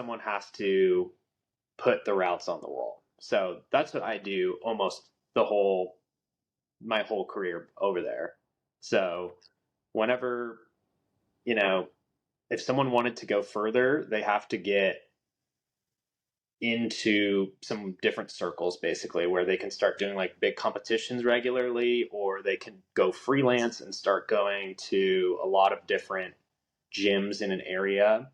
someone has to put the routes on the wall. So that's what I do almost my whole career over there. So whenever, you know, if someone wanted to go further, they have to get into some different circles basically where they can start doing like big competitions regularly, or they can go freelance and start going to a lot of different gyms in an area.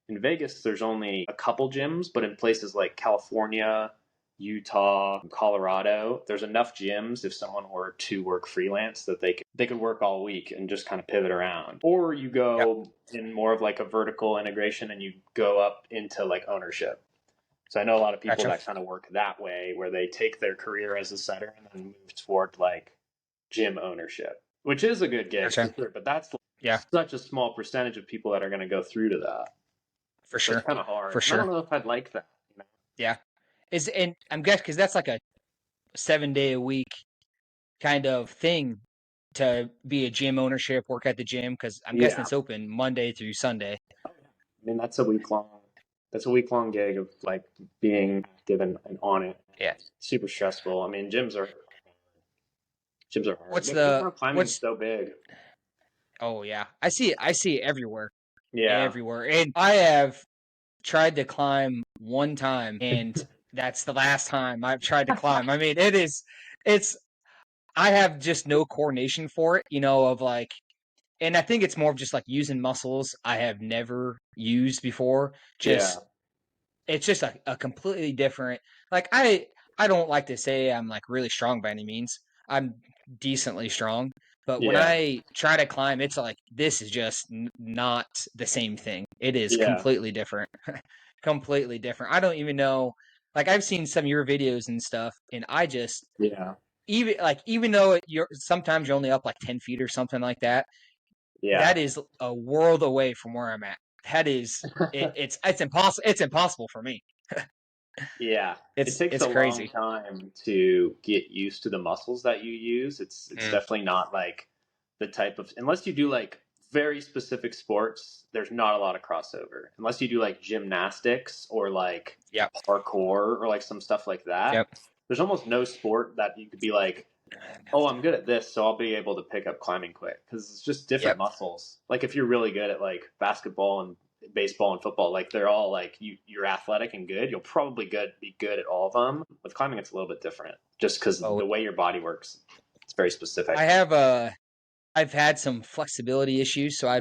In Vegas, there's only a couple gyms, but in places like California, Utah, Colorado, there's enough gyms if someone were to work freelance that they could work all week and just kind of pivot around. Or you go in more of like a vertical integration and you go up into like ownership. So I know a lot of people that kind of work that way, where they take their career as a setter and then move toward like gym ownership, which is a good gig, for sure, but that's such a small percentage of people that are going to go through to that. For sure. It's kind of hard. For sure. I don't know if I'd like that. You know? Yeah. And I'm guessing because that's like a 7-day-a-week kind of thing to be a gym ownership, work at the gym, because I'm guessing it's open Monday through Sunday. I mean, that's a week long gig of like being given and on it. Yeah. Super stressful. I mean, gyms are hard. What's so big? Oh yeah. I see it everywhere. Yeah. Everywhere. And I have tried to climb one time, and that's the last time I've tried to climb. I mean, I have just no coordination for it, of like, and I think it's more of just like using muscles I have never used before. It's just a completely different, like, I don't like to say I'm like really strong by any means. I'm decently strong. But when I try to climb, it's like, this is just not the same thing. It is completely different. Completely different. I don't even know. Like, I've seen some of your videos and stuff, and I just even though sometimes you're only up like 10 feet or something like that. Yeah, that is a world away from where I'm at. That is it's impossible. It's impossible for me. Yeah, it takes a crazy long time to get used to the muscles that you use. It's definitely not like the type of, unless you do like very specific sports, there's not a lot of crossover. Unless you do like gymnastics or like parkour or like some stuff like that. There's almost no sport that you could be like, oh, I'm good at this, so I'll be able to pick up climbing quick, because it's just different muscles. Like if you're really good at like basketball and baseball and football, like they're all like you're athletic and good, you'll probably be good at all of them. With climbing, it's a little bit different, just because the way your body works, it's very specific. I've had some flexibility issues, so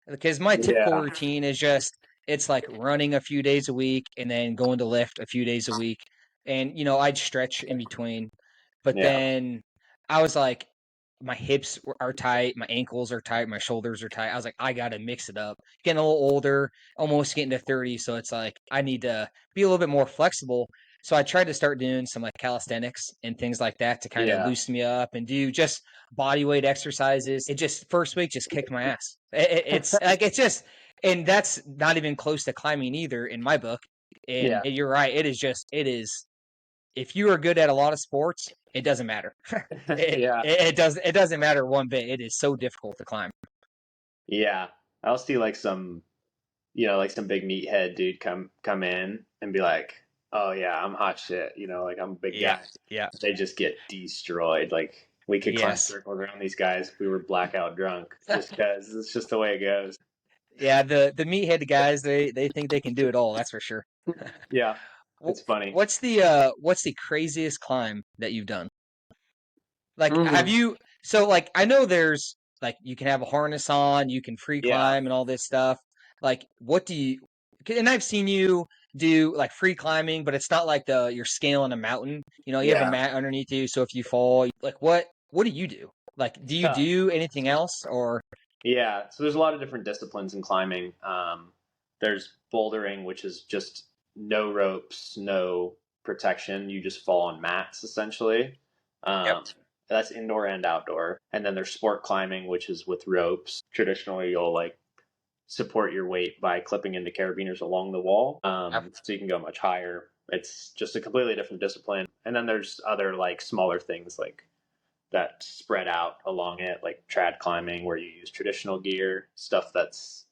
because my typical routine is it's like running a few days a week and then going to lift a few days a week, and I'd stretch in between. But then I was like, my hips are tight, my ankles are tight, my shoulders are tight. I was like, I got to mix it up. Getting a little older, almost getting to 30, so it's like I need to be a little bit more flexible. So I tried to start doing some like calisthenics and things like that to kind of loosen me up and do just body weight exercises. It just, first week, just kicked my ass. It's like, and that's not even close to climbing either in my book. And you're right. It is. If you are good at a lot of sports, it doesn't matter. It doesn't matter one bit. It is so difficult to climb. Yeah. I'll see like some big meathead dude come in and be like, oh yeah, I'm hot shit. Like I'm a big guy. Yeah. They just get destroyed. Like we could climb circles around these guys if we were blackout drunk, just because it's just the way it goes. Yeah. The meathead guys, they think they can do it all. That's for sure. Yeah. It's funny. What's the craziest climb that you've done? Like, have you? So, like, I know there's like you can have a harness on, you can free climb and all this stuff. Like, what do you? And I've seen you do like free climbing, but it's not like you're scaling a mountain. You have a mat underneath you, so if you fall, like, what do you do? Like, do you do anything else or? Yeah, so there's a lot of different disciplines in climbing. There's bouldering, which is just no ropes, no protection. You just fall on mats, essentially. That's indoor and outdoor. And then there's sport climbing, which is with ropes. Traditionally, you'll like support your weight by clipping into carabiners along the wall. So you can go much higher. It's just a completely different discipline. And then there's other like smaller things like that spread out along it, like trad climbing, where you use traditional gear, stuff that's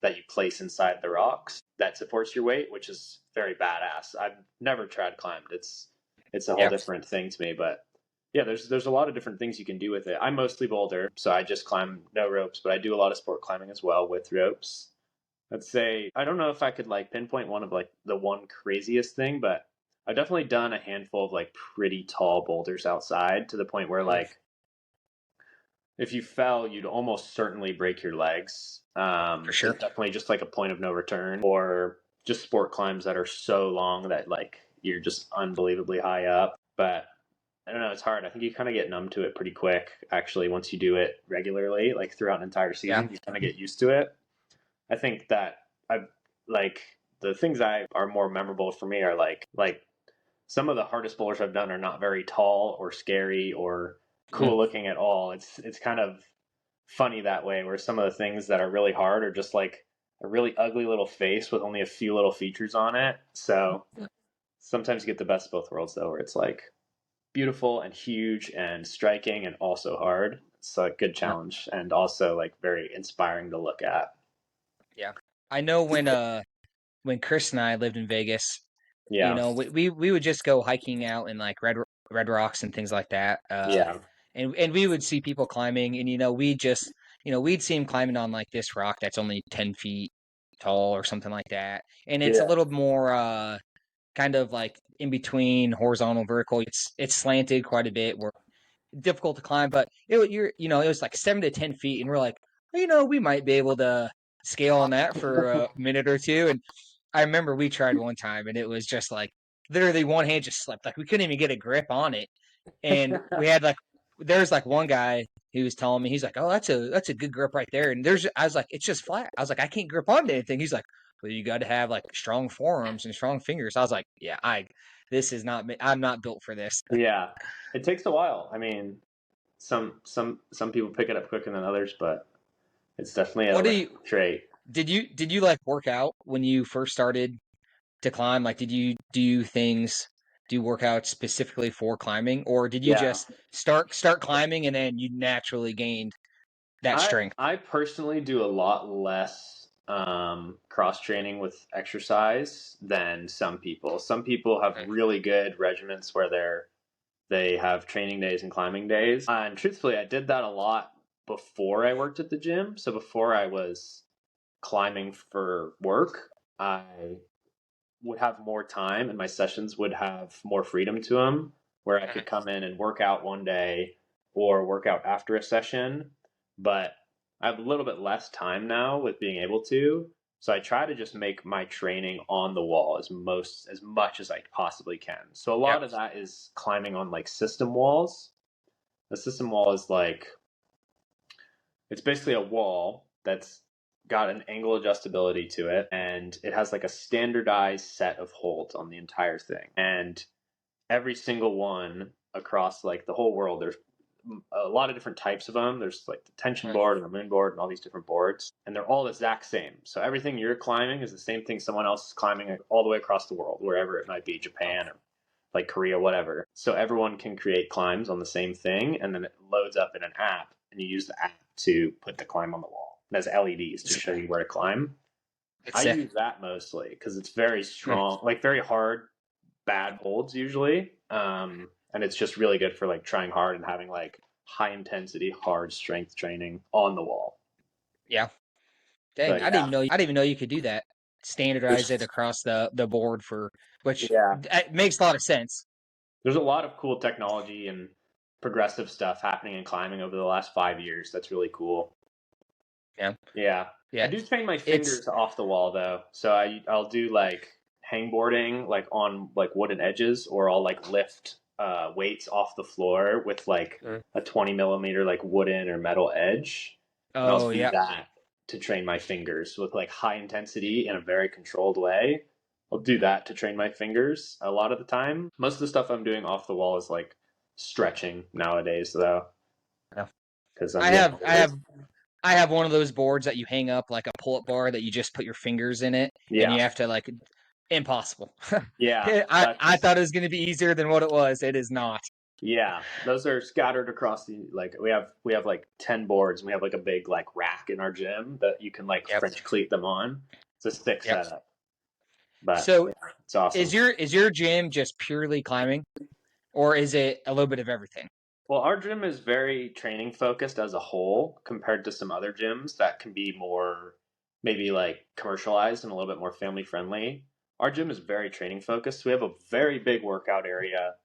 that you place inside the rocks that supports your weight, which is very badass. I've never trad climbed. It's a whole different thing to me, but yeah, there's a lot of different things you can do with it. I'm mostly boulder, so I just climb no ropes, but I do a lot of sport climbing as well with ropes. I'd say I don't know if I could like pinpoint one of like the one craziest thing, but I've definitely done a handful of like pretty tall boulders outside to the point where like if you fell, you'd almost certainly break your legs. For sure. It's definitely just like a point of no return, or just sport climbs that are so long that like you're just unbelievably high up. But I don't know, it's hard. I think you kind of get numb to it pretty quick, actually, once you do it regularly, like throughout an entire season, you kind of get used to it. I think that I've like the things I are more memorable for me are like some of the hardest boulders I've done are not very tall or scary or cool looking at all. It's kind of funny that way, where some of the things that are really hard are just like a really ugly little face with only a few little features on it. So sometimes you get the best of both worlds though, where it's like beautiful and huge and striking and also hard. It's a good challenge and also like very inspiring to look at. Yeah. I know when Chris and I lived in Vegas, Yeah. we would just go hiking out in like red rocks and things like that. Yeah. And we would see people climbing, and we just we'd see them climbing on like this rock that's only 10 feet tall or something like that, and it's a Yeah. little more kind of like in between horizontal, vertical. It's slanted quite a bit. We're difficult to climb, but it was like 7 to 10 feet, and we're like, we might be able to scale on that for a minute or two. And I remember we tried one time, and it was just like literally one hand just slipped, like we couldn't even get a grip on it, and we had like there's like one guy who was telling me, he's like, oh, that's a good grip right there, and I was like, it's just flat. I was like, I can't grip onto anything. He's like, well, you got to have like strong forearms and strong fingers. I was like, yeah, this is not me. I'm not built for this. Yeah. It takes a while. I mean, some people pick it up quicker than others, but it's definitely a What do rare you trait. did you like work out when you first started to climb? Like, did you do workouts specifically for climbing, or did you Yeah. just start climbing and then you naturally gained that strength? I personally do a lot less cross training with exercise than some people. Some people have Okay. really good regimens where they have training days and climbing days. And truthfully, I did that a lot before I worked at the gym. So before I was climbing for work, I would have more time and my sessions would have more freedom to them, where I could come in and work out one day or work out after a session. But I have a little bit less time now with being able to. So I try to just make my training on the wall as much as I possibly can. So a Yep. lot of that is climbing on like system walls. The system wall is like it's basically a wall that's got an angle adjustability to it, and it has like a standardized set of holds on the entire thing. And every single one across like the whole world, there's a lot of different types of them. There's like the tension board and the moon board and all these different boards, and they're all the exact same. So everything you're climbing is the same thing someone else is climbing all the way across the world, wherever it might be, Japan or like Korea, whatever. So everyone can create climbs on the same thing, and then it loads up in an app, and you use the app to put the climb on the wall. It has LEDs to show you where to climb. It's I sick. use that mostly because it's very strong, like very hard, bad holds usually. And it's just really good for like trying hard and having like high intensity, hard strength training on the wall. Yeah. Dang, But yeah, I didn't even know you could do that. Standardize it across the board which yeah, it makes a lot of sense. there's a lot of cool technology and progressive stuff hanging in climbing over the last 5 years. That's really cool. Yeah. Yeah. I Yeah. do train my It's fingers off the wall though. So I'll do like hangboarding like on like wooden edges, or I'll like lift weights off the floor with like a 20 millimeter like wooden or metal edge. And I'll oh do yeah. that to train my fingers with like high intensity in a very controlled way. I'll do that to train my fingers a lot of the time. Most of the stuff I'm doing off the wall is like stretching nowadays though, Yeah. because I'm I getting have I older. have I have one of those boards that you hang up like a pull-up bar that you just put your fingers in it and Yeah. you have to like impossible. Yeah. I That's thought it was going to be easier than what it was. It is not. Yeah, those are scattered across the like we have like 10 boards and we have like a big like rack in our gym that you can like Yep. French cleat them on. It's a sick Yep. setup. But So yeah, it's awesome. is your gym just purely climbing, or is it a little bit of everything? Well, our gym is very training focused as a whole compared to some other gyms that can be more maybe like commercialized and a little bit more family friendly. Our gym is very training focused. We have a very big workout area.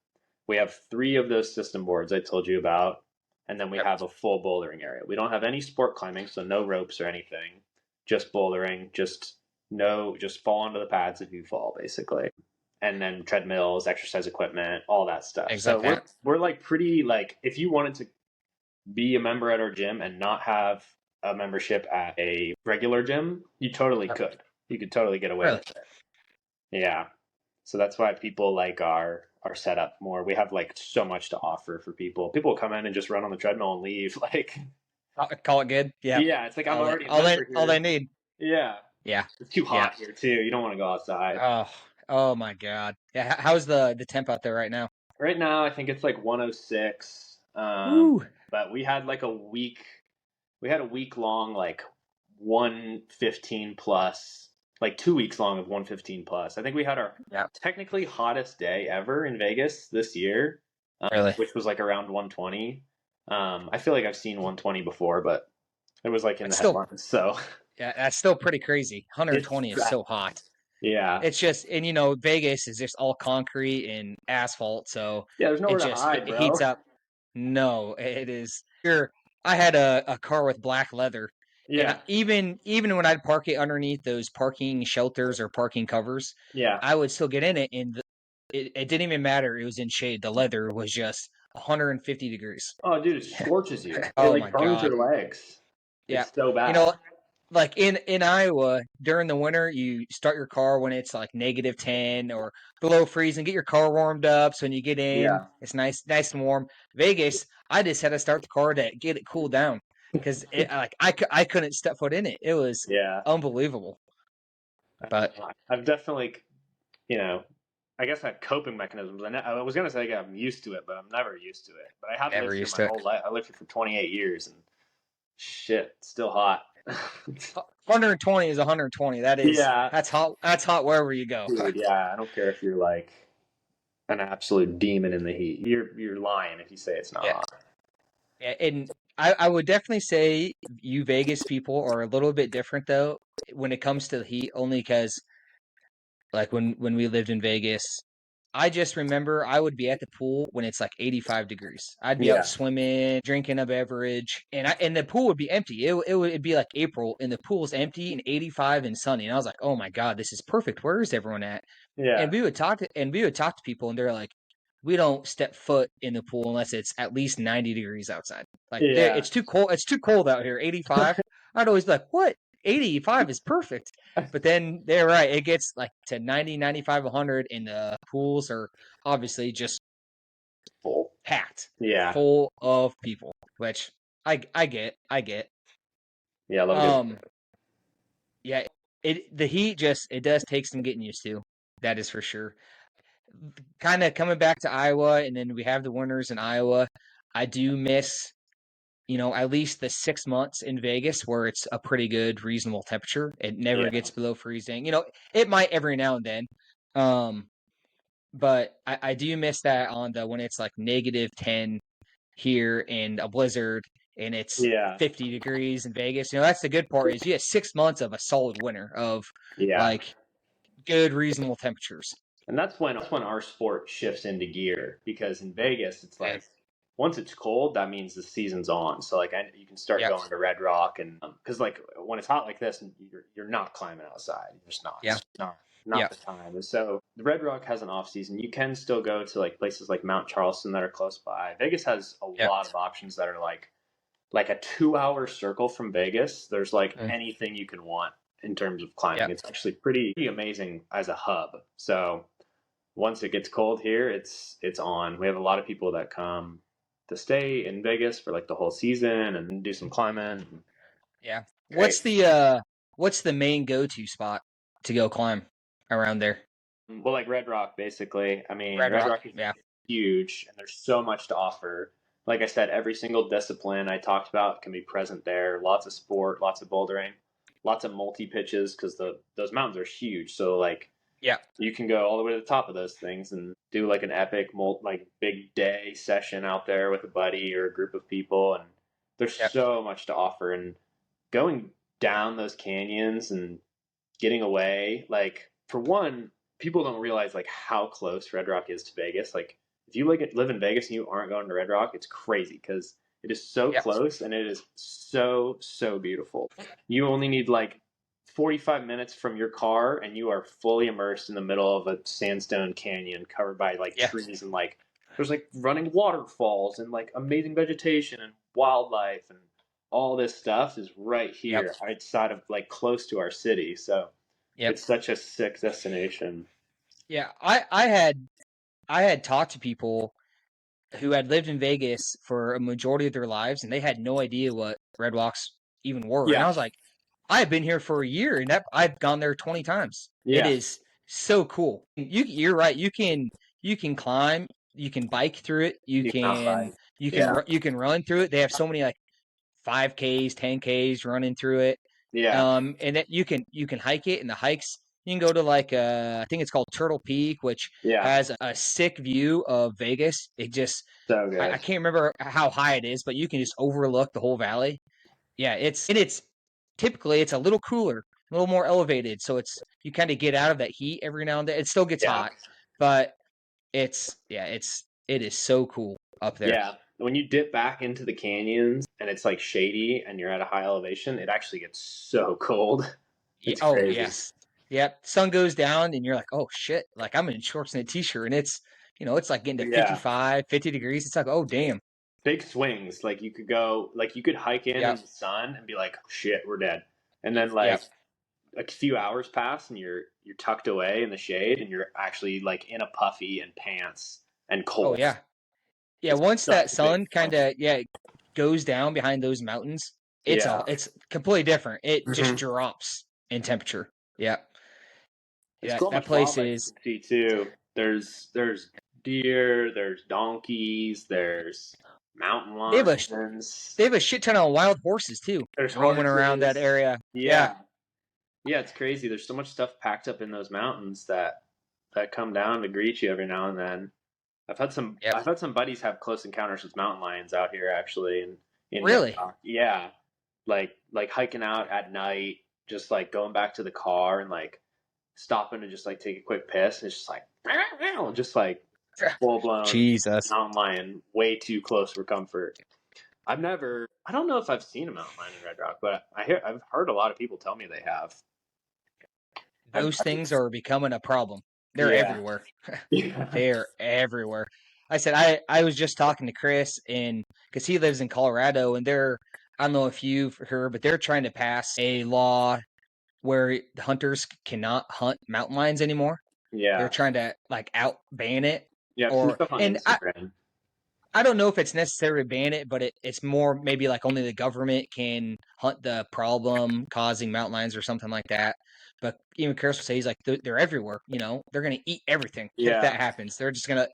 We have three of those system boards I told you about, and then we Yep. have a full bouldering area. We don't have any sport climbing, so no ropes or anything, just bouldering, just fall onto the pads if you fall, basically. And then treadmills, exercise equipment, all that stuff. Things So like we're that. we're like pretty like if you wanted to be a member at our gym and not have a membership at a regular gym, you totally Yep. could. You could totally get away Really? with it. Yeah. So that's why people like our setup more. We have like so much to offer for people. People come in and just run on the treadmill and leave. Like, Call it good. Yeah. yeah, it's like I'm already a member All they here. need. Yeah. Yeah. It's too Yeah. hot here too. You don't want to go outside. Oh. Oh my God. Yeah. How's the temp out there right now? Right now, I think it's like 106. Woo. But we had like a week. We had a week long like 115 plus, like 2 weeks long of 115 plus. I think we had our Yeah. technically hottest day ever in Vegas this year, Really. which was like around 120. I feel like I've seen 120 before, but it was like in the That's still headlines. So Yeah, that's still pretty crazy. it's 120 is so hot. yeah, It's just, and Vegas is just all concrete and asphalt, so yeah. There's it nowhere to just hide, it bro. heats up. No, it is. Here, I had a car with black leather, and Yeah, even when I'd park it underneath those parking shelters or parking covers, yeah. I would still get in it, and it didn't even matter. It was in shade. The leather was just 150 degrees. Oh, dude, it scorches you. It Oh like my burns God. your legs. Yeah. It's so You bad. know, like in Iowa during the winter, you start your car when it's like -10 or below freezing. Get your car warmed up, so when you get in, Yeah, it's nice and warm. Vegas, I just had to start the car to get it cooled down because I couldn't step foot in it. It was yeah. unbelievable. But I've definitely, you know, I guess I have coping mechanisms. I was gonna say I'm used to it, but I'm never used to it. But I have never lived here used my to it. whole life. I lived here for 28 years, and shit, it's still hot. 120 is 120. Yeah, That's hot. That's hot wherever you go. dude. Yeah, I don't care if you're like an absolute demon in the heat. You're lying if you say it's not Yeah. hot. Yeah, and I would definitely say you Vegas people are a little bit different though when it comes to the heat, only because like when we lived in Vegas, I just remember I would be at the pool when it's like 85 degrees. I'd be out Yeah, swimming, drinking a beverage, and the pool would be empty. It'd be like April and the pool's empty and 85 and sunny. And I was like, "Oh my God, this is perfect. Where is everyone at?" yeah, And we would talk to people and they're like, "We don't step foot in the pool unless it's at least 90 degrees outside. Like there yeah. it's too cold. It's too cold out here. 85." I'd always be like, "What? 85 is perfect." But then they're right. It gets like to 90, 95, 100, and the pools are obviously just Full. packed, Yeah, full of people, which I get. I get. yeah. I love a good. Um, yeah, the heat just it does take some getting used to. That is for sure. Kind of coming back to Iowa, and then we have the winters in Iowa. I do miss, at least the 6 months in Vegas where it's a pretty good, reasonable temperature. It never Yeah, gets below freezing. It might every now and then. Um, but I do miss that on the when it's like -10 here and a blizzard and it's yeah, 50 degrees in Vegas. That's the good part is you have 6 months of a solid winter of yeah. like good, reasonable temperatures. And that's when our sport shifts into gear because in Vegas it's And like once it's cold that means the season's on. So like you can start yeah, going to Red Rock and because like when it's hot like this you're not climbing outside. You're just not. yeah, It's not yeah, the time. And so the Red Rock has an off season. You can still go to like places like Mount Charleston that are close by. Vegas has a yeah. lot of options that are like a 2 hour circle from Vegas. There's like Mm, anything you can want in terms of yeah. climbing. It's actually pretty amazing as a hub. So once it gets cold here, it's on. We have a lot of people that come to stay in Vegas for like the whole season and do some climbing. Yeah. Great. What's the main go-to spot to go climb around there? Well, like Red Rock, basically. I mean, Red Red Rock. Rock is Yeah. huge, and there's so much to offer. Like I said, every single discipline I talked about can be present there. Lots of sport, lots of bouldering, lots of multi pitches because those mountains are huge. So like Yeah. you can go all the way to the top of those things and do like an epic like big day session out there with a buddy or a group of people, and there's Yep. so much to offer. And going down those canyons and getting away, like for one, people don't realize like how close Red Rock is to Vegas. Like if you live in Vegas and you aren't going to Red Rock, it's crazy because it is so Yep. close and it is so beautiful. You only need like 45 minutes from your car and you are fully immersed in the middle of a sandstone canyon covered by like Yeah. trees, and like there's like running waterfalls and like amazing vegetation and wildlife, and all this stuff is right Yep. here outside of like close to our city. So Yep. it's such a sick destination. Yeah. I had talked to people who had lived in Vegas for a majority of their lives, and they had no idea what Red Rocks even were. And Yeah. I was like, I've been here for a year, and I've gone there 20 times. It Yeah. is so cool. You're right. You can climb, you can bike through it, You can mountain bike. Yeah. you can run through it. They have so many like 5Ks, 10Ks running through it. Yeah. And that you can hike it, and the hikes you can go to like I think it's called Turtle Peak, which Yeah. has a sick view of Vegas. It just So good. I can't remember how high it is, but you can just overlook the whole valley. Yeah, it's typically it's a little cooler, a little more elevated, so it's you kind of get out of that heat every now and then. It still gets Yeah. hot, but it is so cool up there. Yeah. When you dip back into the canyons and it's like shady and you're at a high elevation, it actually gets so cold. It's Oh crazy. yes, yep. Sun goes down, and you're like, oh shit! Like I'm in shorts and a t-shirt, and it's it's like getting to Yeah. 55, 50 degrees. It's like, oh damn. Big swings. Like you could go, like you could hike in Yep. the sun and be like, oh, shit, we're dead. And then like Yep. a few hours pass and you're tucked away in the shade and you're actually like in a puffy and pants and Oh cold. yeah. Yeah, It's once that such a sun big kind of goes down behind those mountains, Yeah. it's completely different. It just Mhm. drops in temperature. Yeah. It's Yeah, cool how that much place wildlife you is can see too. There's deer, there's donkeys, there's mountain they have a lions, they have a shit ton of wild horses too there's roaming around that horses. area. Yeah. Yeah. Yeah, it's crazy. There's so much stuff packed up in those mountains that come down to greet you every now and then. Yep. I've had some buddies have close encounters with mountain lions out here actually in Red Really? Rock. Yeah. Like hiking out at night, just like going back to the car and like stopping to just like take a quick piss. It's just like just like full blown Jesus. mountain lion, way too close for comfort. I don't know if I've seen a mountain lion in Red Rock, but I've heard a lot of people tell me they have. Those things are becoming a problem. They're Yeah. everywhere. Yeah. They're everywhere. I said I was just talking to Chris because he lives in Colorado, and I don't know if you've heard, but they're trying to pass a law where hunters cannot hunt mountain lions anymore. Yeah. They're trying to like out ban it. Yeah, I've seen stuff on And Instagram. I don't know if it's necessary to ban it, but it's more maybe like only the government can hunt the problem causing mountain lions or something like that. But even Chris will say he's like they're everywhere. They're gonna eat everything if Yeah. that happens. They're just gonna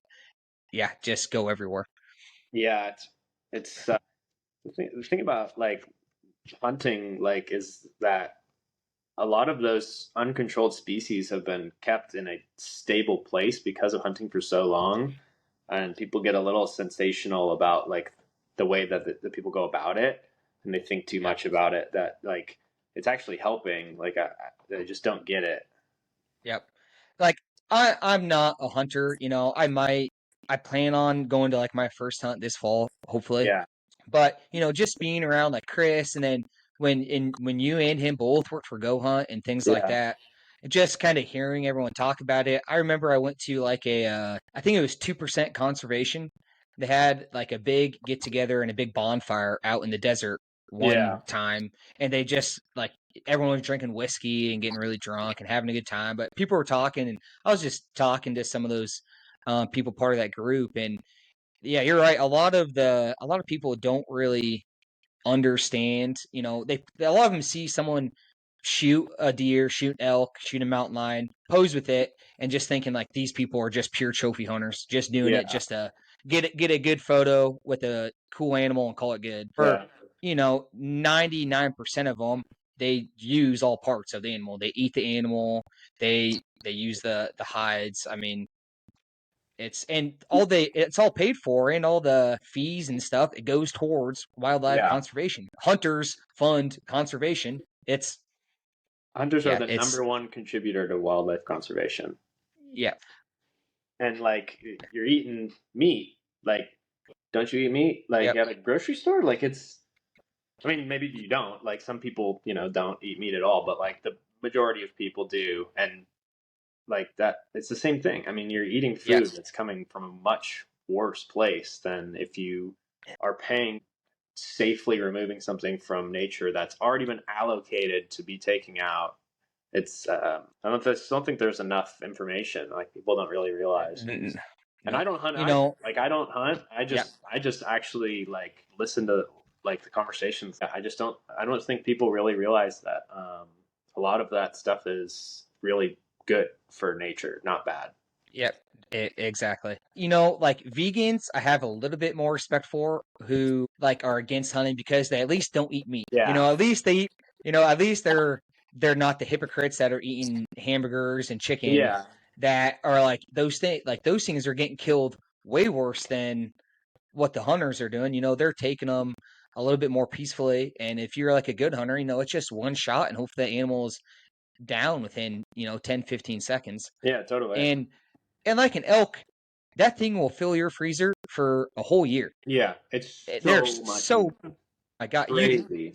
just go everywhere. Yeah, it's the thing about like hunting like is that a lot of those uncontrolled species have been kept in a stable place because of hunting for so long, and people get a little sensational about like the way that the people go about it, and they think too much about it that like it's actually helping. Like I just don't get it. Yep. Like I'm not a hunter. I plan on going to like my first hunt this fall, hopefully. Yeah. But just being around like Chris, and then when you and him both worked for Go Hunt and things like Yeah. that, just kind of hearing everyone talk about it. I remember I went to like I think it was 2% conservation. They had like a big get together and a big bonfire out in the desert one time, and they just like everyone was drinking whiskey and getting really drunk and having a good time. But people were talking, and I was just talking to some of those people part of that group, and yeah, you're right. A lot of people don't really understand. A lot of them see someone shoot a deer, shoot an elk, shoot a mountain lion, pose with it, and just thinking like these people are just pure trophy hunters, just doing it Yeah. just to get a good photo with a cool animal and call it good. For Yeah. 99% of them, they use all parts of the animal. They eat the animal. They use the hides. I mean, it's all paid for, and all the fees and stuff. It goes towards wildlife Yeah. conservation. Hunters fund conservation. Hunters are Yeah, the it's number one contributor to wildlife conservation. yeah, And like you're eating meat. Like, don't you eat meat? Like yep, at a grocery store? Like it's I mean, maybe you don't. Like some people, don't eat meat at all, but like the majority of people do. And like that, it's the same thing. I mean, you're eating food yes, that's coming from a much worse place than if you are paying safely removing something from nature that's already been allocated to be taken out. It's I don't think there's enough information. Like people don't really realize. And no, I don't hunt you either. know, Like I don't hunt. yeah, I just actually like listen to like the conversations. I don't think people really realize that a lot of that stuff is really good for nature, not bad. yep, exactly. Like vegans, I have a little bit more respect for who like are against hunting because they at least don't eat meat. Yeah. At least they eat. At least they're not the hypocrites that are eating hamburgers and chicken Yeah. that are like those things. Like those things are getting killed way worse than what the hunters are doing. They're taking them a little bit more peacefully. And if you're like a good hunter, it's just one shot and hopefully the animal's down within, 10, 15 seconds. Yeah, totally. And like an elk, that thing will fill your freezer for a whole year. Yeah, it's There's so much so, meat. I got you Crazy.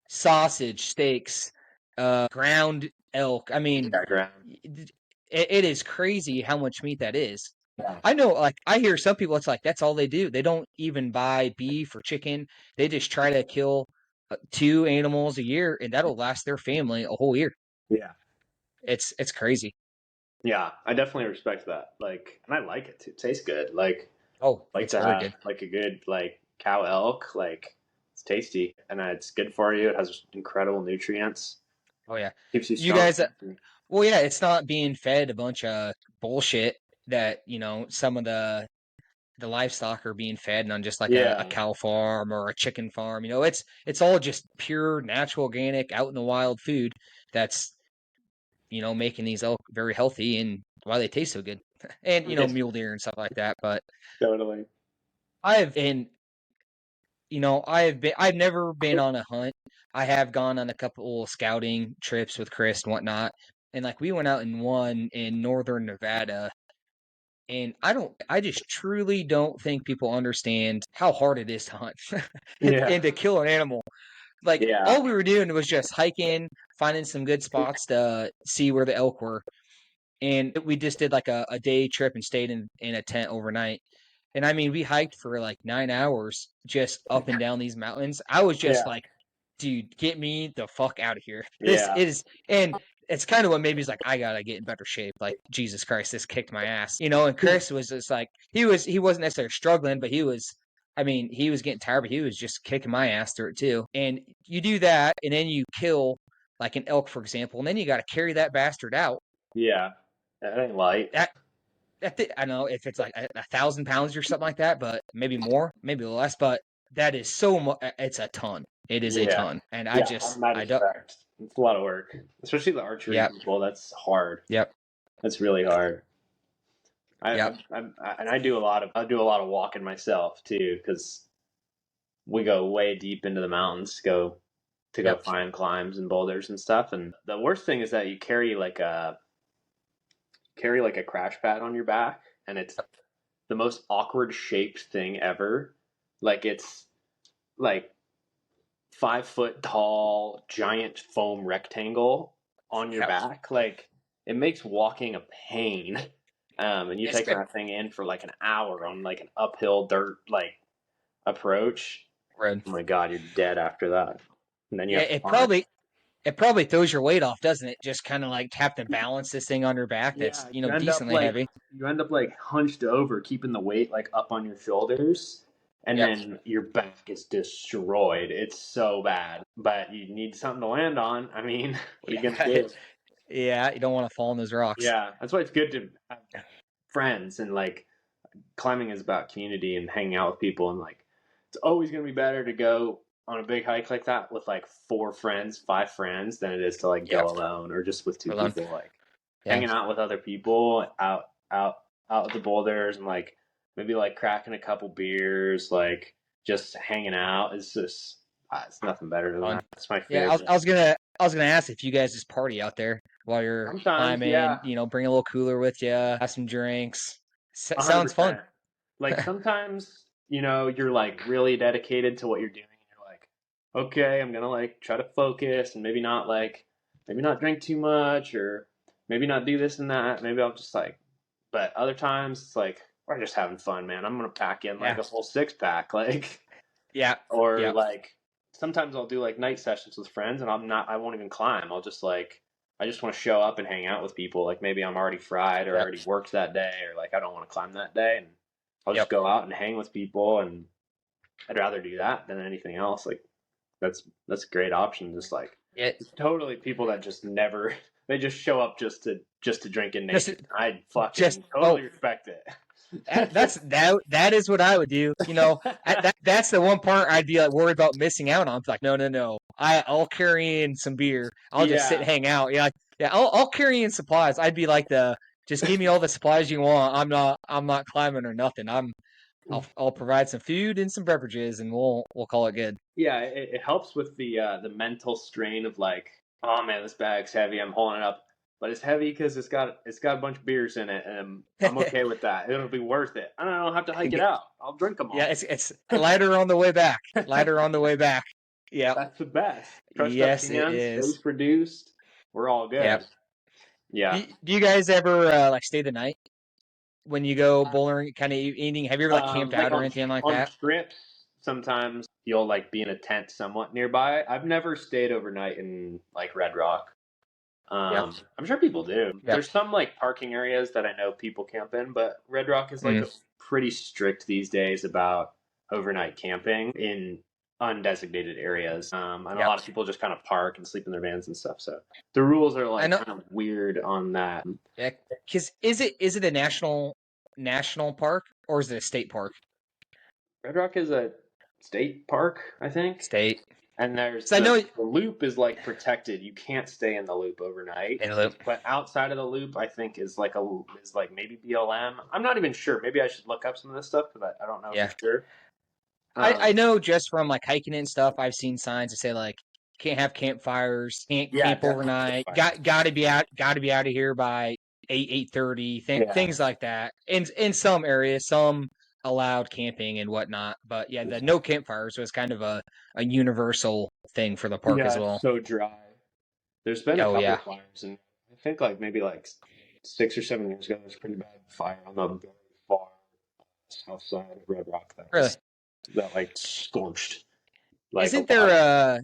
sausage, steaks, ground elk. I mean, Yeah, ground. it is crazy how much meat that is. Yeah. I know, like, I hear some people, it's like, that's all they do. They don't even buy beef or chicken. They just try to kill two animals a year, and that'll last their family a whole year. Yeah. It's crazy. Yeah, I definitely respect that. Like, and I like it too. It tastes good. Oh, Like it's to very have good. like a good like cow elk. Like it's tasty and it's good for you. It has incredible nutrients. Oh, yeah. Keeps you You strong. guys, well, yeah, it's not being fed a bunch of bullshit that, some of the livestock are being fed on just like a Yeah, cow farm or a chicken farm. It's all just pure, natural, organic, out in the wild food that's making these elk very healthy and why they taste so good. And it's mule deer and stuff like that. But totally. I've and I've never been on a hunt. I have gone on a couple scouting trips with Chris and whatnot. And like we went out in one in northern Nevada. And I just truly don't think people understand how hard it is to hunt Yeah, and to kill an animal. Like yeah, all we were doing was just hiking, finding some good spots to see where the elk were. And we just did like a day trip and stayed in a tent overnight. And I mean, we hiked for like 9 hours just up and down these mountains. I was just yeah, like, dude, get me the fuck out of here. This yeah, is, and it's kind of what made me like, I gotta get in better shape. Like, Jesus Christ, this kicked my ass. And Chris was just like, he wasn't necessarily struggling, but I mean, he was getting tired, but he was just kicking my ass through it too. And you do that, and then you kill like an elk, for example, and then you got to carry that bastard out. yeah. That ain't light. That I don't know if it's like 1,000 pounds or something like that, but maybe more, maybe less. But that is so much. It's a ton. It is a Yeah, ton, and yeah. I'm mad I as don't. fact. It's a lot of work, especially the archery Yep, people. That's hard. yep, That's really hard. yep, And I do a lot of walking myself too because we go way deep into the mountains to go yep. find climbs and boulders and stuff. And the worst thing is that you carry like a crash pad on your back, and it's the most awkward shaped thing ever. Like it's like 5 foot tall, giant foam rectangle on your Yep. back. Like it makes walking a pain. And you It's take good. that thing in for like an hour on like an uphill dirt like approach. Red. Oh my god, you're dead after that. And then you Yeah, have to climb. it probably throws your weight off, doesn't it? Just kind of like have to balance this thing on your back. That's Yeah, decently heavy. you end up like hunched over, keeping the weight like up on your shoulders, and Yep. then your back is destroyed. It's so bad, but you need something to land on. I mean, what are you Yeah. gonna do? Yeah. You don't want to fall on those rocks. Yeah, that's why it's good to have friends, and like climbing is about community and hanging out with people, and like it's always gonna be better to go on a big hike like that with like 4 friends, 5 friends than it is to like go Yep. alone or just with two Alone. people. Like Yeah. hanging out with other people out at the boulders and like maybe like cracking a couple beers, like just hanging out is just it's nothing better than Fun. that. It's my Yeah. favorite. I was gonna ask if you guys just party out there while you're Sometimes, climbing. yeah, Bring a little cooler with you, have some drinks. Sounds fun. 100%. Like sometimes, you're like really dedicated to what you're doing. And you're like, okay, I'm gonna like try to focus and maybe not drink too much or maybe not do this and that. Maybe I'll just like, but other times it's like, we're just having fun, man. I'm gonna pack in like Yeah. a whole 6 pack, like, Yeah. or Yeah. like sometimes I'll do like night sessions with friends and I won't even climb. I'll just like, I just want to show up and hang out with people. Like maybe I'm already fried or Yep. already worked that day, or like I don't want to climb that day, and I'll just Yep. go out and hang with people. And I'd rather do that than anything else. Like that's a great option. Just like Yeah. totally people that just never they just show up just to drink and Just, naked. I just fucking oh, totally respect it. that is what I would do. That's the one part I'd be like worried about missing out on. It's like, no, no, no. I'll carry in some beer. I'll just sit and Yeah. hang out. Yeah, yeah. I'll carry in supplies. I'd be like the just give me all the supplies you want. I'm not climbing or nothing. I'll provide some food and some beverages, and we'll call it good. Yeah, it helps with the mental strain of like, oh man, this bag's heavy. I'm holding it up, but it's heavy because it's got a bunch of beers in it, and I'm okay with that. It'll be worth it. I don't have to hike it out. I'll drink them Yeah, all. it's lighter on the way back. Lighter on the way back. Yeah. That's the best. Crushed up Yes, it cans, is. space reduced. We're all Yeah. good. Yeah. Do you guys ever like stay the night when you go bowling, kind of eating? Have you ever like camped Like out or anything like on that? trips, sometimes you'll like be in a tent somewhat nearby. I've never stayed overnight in like Red Rock. Yep. I'm sure people do. Yep. There's some like parking areas that I know people camp in, but Red Rock is like Mm. a pretty strict these days about overnight camping in undesignated areas. And a Yep. lot of people just kind of park and sleep in their vans and stuff. So the rules are I like know. kind of weird on that. Yeah. Because is it a national park or is it a state park? Red Rock is a state park, I think. State. And there's So I know the loop is like protected. You can't stay in the loop overnight. in loop. But outside of the loop, I think is like maybe BLM. I'm not even sure. Maybe I should look up some of this stuff because I don't know Yeah. for sure. I know just from like hiking and stuff, I've seen signs that say like can't have campfires, can't Yeah, camp definitely. overnight, gotta be out of here by 8:30, Yeah, things like that. In some areas, some allowed camping and whatnot, but yeah, the no campfires was kind of a universal thing for the park as yeah, well. it's so dry. There's been a Oh couple yeah, of fires, and I think like maybe like 6 or 7 years ago, there was a pretty bad fire on the very far south side of Red Rock really. that like scorched like a Isn't there lot. a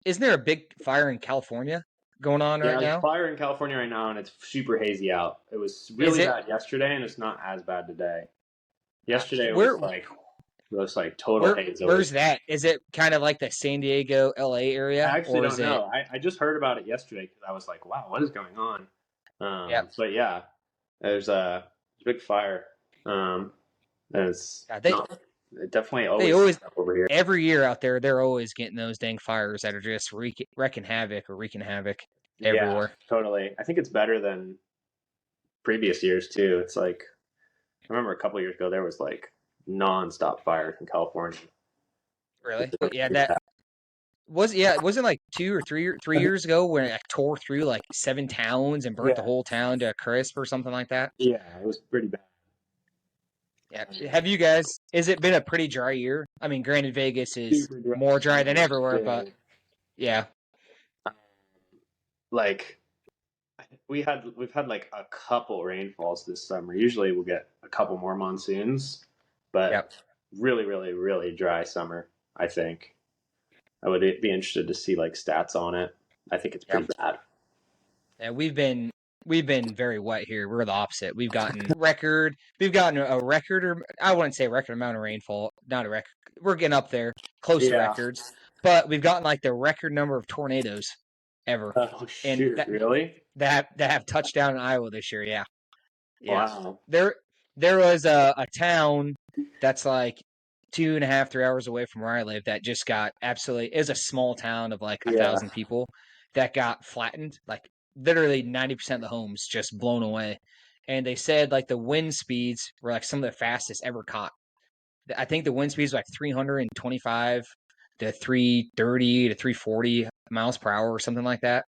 isn't there a big fire in California going on Yeah, right there's now? fire in California right now, and it's super hazy out. It was Is really it bad yesterday, and it's not as bad today. uh, Yesterday where was like total Where haze over. where's that? Is it kind of like the San Diego, LA area, I actually or is don't it? know. I just heard about it yesterday because I was like, wow, what is going on? Yeah, But yeah, there's a big fire. And it's God, not. It definitely they always always up over here. every year out there, they're always getting those dang fires that are just wreaking havoc Yeah, everywhere. totally. I think it's better than previous years too. It's like I remember a couple years ago there was like nonstop fires in California. Really? Yeah, that was yeah. It wasn't like 2 or 3 years ago when it like, tore through like 7 towns and burnt the Yeah, whole town to a crisp or something like that. yeah, it was pretty bad. Yeah. Have you guys? Has it been a pretty dry year? I mean, granted, Vegas is Super dry. more dry than everywhere, but Yeah. yeah, Um, like we've had like a couple rainfalls this summer. Usually we'll get a couple more monsoons, but yep. really, really, really dry summer. I think I would be interested to see like stats on it. I think it's Yeah. pretty bad. Yeah, we've been we've been very wet here. We're the opposite. We've gotten a record, or I wouldn't say a record amount of rainfall. Not a record. We're getting up there, close to Yeah. records. But we've gotten like the record number of tornadoes ever, Oh and shoot! Really? that have touched down in Iowa this year. Yeah, yeah. Wow. There was a town that's like 2.5, 3 hours away from where I live that just got absolutely. It was a small town of like a Yeah. 1,000 people that got flattened. Like literally 90% of the homes just blown away. And they said like the wind speeds were like some of the fastest ever caught. I think the wind speeds were like 325 to 330 to 340 miles per hour or something like that.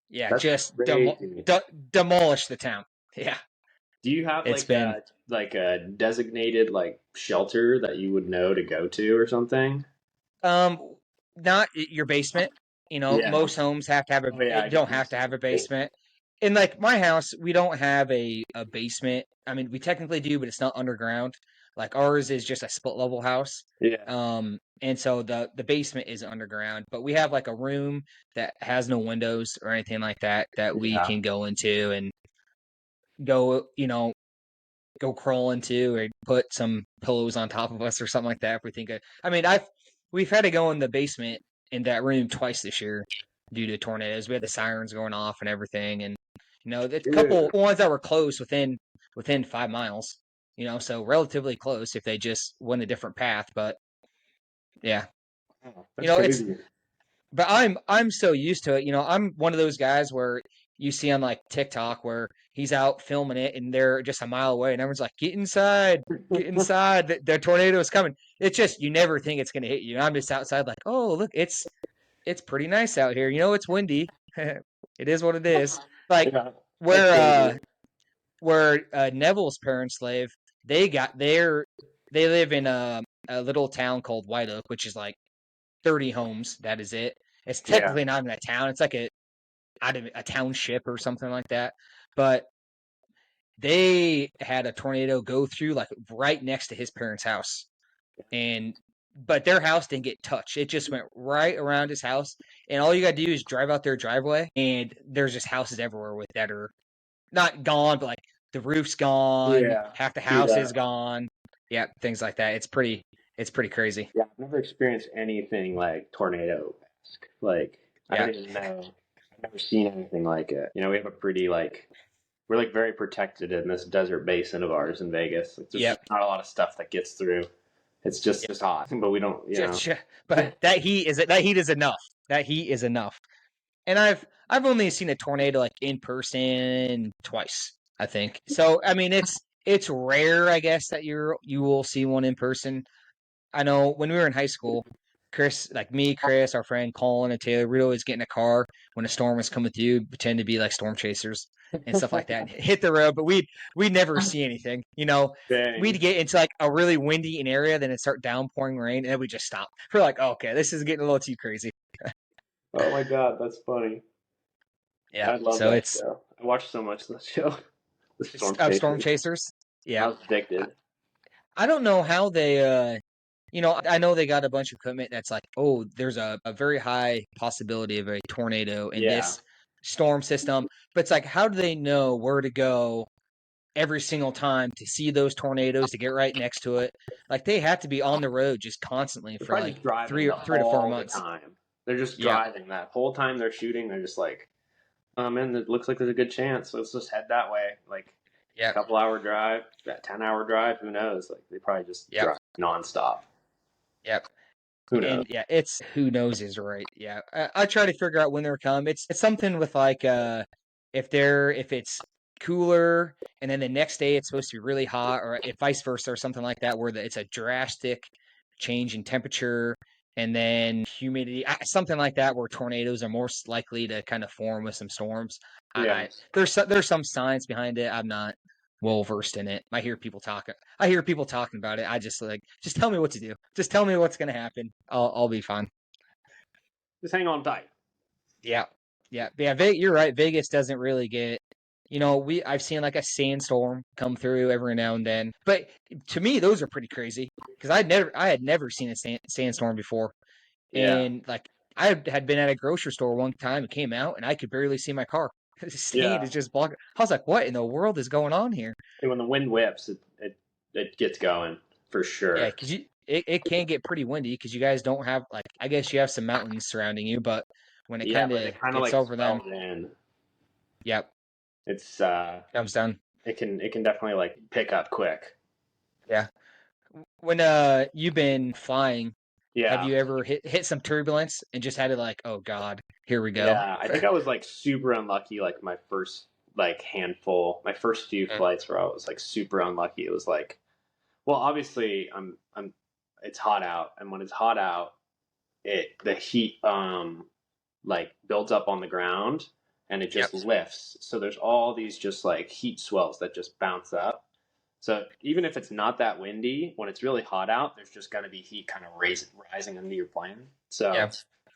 Yeah, That's just crazy. demolished the town. Yeah, Do you have it's been like a designated like shelter that you would know to go to or something? um not your basement. Yeah. Most homes have to have Oh yeah, I don't guess have to most have a do. basement. In like my house, we don't have a basement. I mean, we technically do, but it's not underground. Like ours is just a split level house. Yeah. And so the basement is underground, but we have like a room that has no windows or anything like that that we Yeah. can go into and go, go crawl into or put some pillows on top of us or something like that if we think I mean, we've had to go in the basement in that room twice this year due to tornadoes. We had the sirens going off and everything, and the couple Dude. ones that were close within 5 miles, so relatively close if they just went a different path. But yeah, Wow, you that's know, it's crazy. but I'm so used to it. I'm one of those guys where you see on like TikTok where he's out filming it and they're just a mile away and everyone's like, "Get inside, get inside! The tornado is coming." It's just you never think it's gonna hit you. I'm just outside like, "Oh, look, it's pretty nice out here. It's windy. It is what it is." Like Yeah. That's where crazy. Neville's parents live, they live in a little town called White Oak, which is like 30 homes. That is it. It's Yeah. technically not even a town. It's like a township or something like that. But they had a tornado go through like right next to his parents' house, and but their house didn't get touched. It just went right around his house, and all you gotta do is drive out their driveway, and there's just houses everywhere with that are not gone, but like the roof's gone, Yeah. half the Dude, house is gone. Yeah, things like that. It's pretty crazy. yeah, I've never experienced anything like tornado-esque. Like, I Yeah. don't even know. I've never seen anything like it. We have a pretty we're like very protected in this desert basin of ours in Vegas. Like, there's just Yep. not a lot of stuff that gets through. It's just hot, but we don't, But that heat is enough. That heat is enough. And I've only seen a tornado like in person twice, I think. So I mean it's rare, I guess, that you will see one in person. I know when we were in high school, Chris, our friend Colin and Taylor, we'd always get in a car when a storm was coming through, pretend to be like storm chasers and stuff like that, and hit the road, but we'd never see anything. Dang. We'd get into like a really windy area, then it'd start downpouring rain, and then we just stop. We're like, oh, okay, this is getting a little too crazy. Oh my God, that's funny. Yeah. I love So that it's show. I watched so much of that show. The Storm Storm Chasers. chasers. I Yeah. was addicted. I don't know how they I know they got a bunch of equipment that's like, oh, there's a very high possibility of a tornado in Yeah. this storm system. But it's like, how do they know where to go every single time to see those tornadoes to get right next to it? Like they have to be on the road just constantly They're for probably like just driving three to four all the months. time. They're just Yeah. driving that whole time they're shooting. They're just like, oh man, it looks like there's a good chance. Let's just head that way. Like Yeah. couple-hour drive, that 10-hour drive. Who knows? Like they probably just Yep. drive nonstop. Yep. Who knows? And yeah, it's who knows is right. Yeah, I try to figure out when they're come. It's something with like if it's cooler and then the next day it's supposed to be really hot, or if vice versa or something like that, where it's a drastic change in temperature and then humidity, something like that, where tornadoes are more likely to kind of form with some storms. Yeah. There's some science behind it. I'm not well versed in it. I hear people talking about it. I just like, just tell me what to do. Just tell me what's gonna happen. I'll be fine. Just hang on tight. Yeah, yeah, yeah. You're right. Vegas doesn't really get. I've seen like a sandstorm come through every now and then, but to me those are pretty crazy because I had never seen a sandstorm before, Yeah. and like I had been at a grocery store one time and came out and I could barely see my car. The stand Yeah. is just blocking. I was like, what in the world is going on here? And when the wind whips, it gets going for Yeah, sure. because it can get pretty windy because you guys don't have like I guess you have some mountains surrounding you, but when it Yeah, kind but of it kind of gets like over them, swells in. yep, It's comes down. it can definitely like pick up quick. Yeah. When you've been flying, have Yeah. you ever hit some turbulence and just had to like, oh God, here we go? Yeah, I think I was like super unlucky like my first like handful, my first few Mm. flights where I was like super unlucky. It was like, well, obviously I'm it's hot out, and when it's hot out, the heat like builds up on the ground and it Yep. just lifts. So there's all these just like heat swells that just bounce up. So even if it's not that windy, when it's really hot out, there's just going to be heat kind of rising into your plane. So Yeah.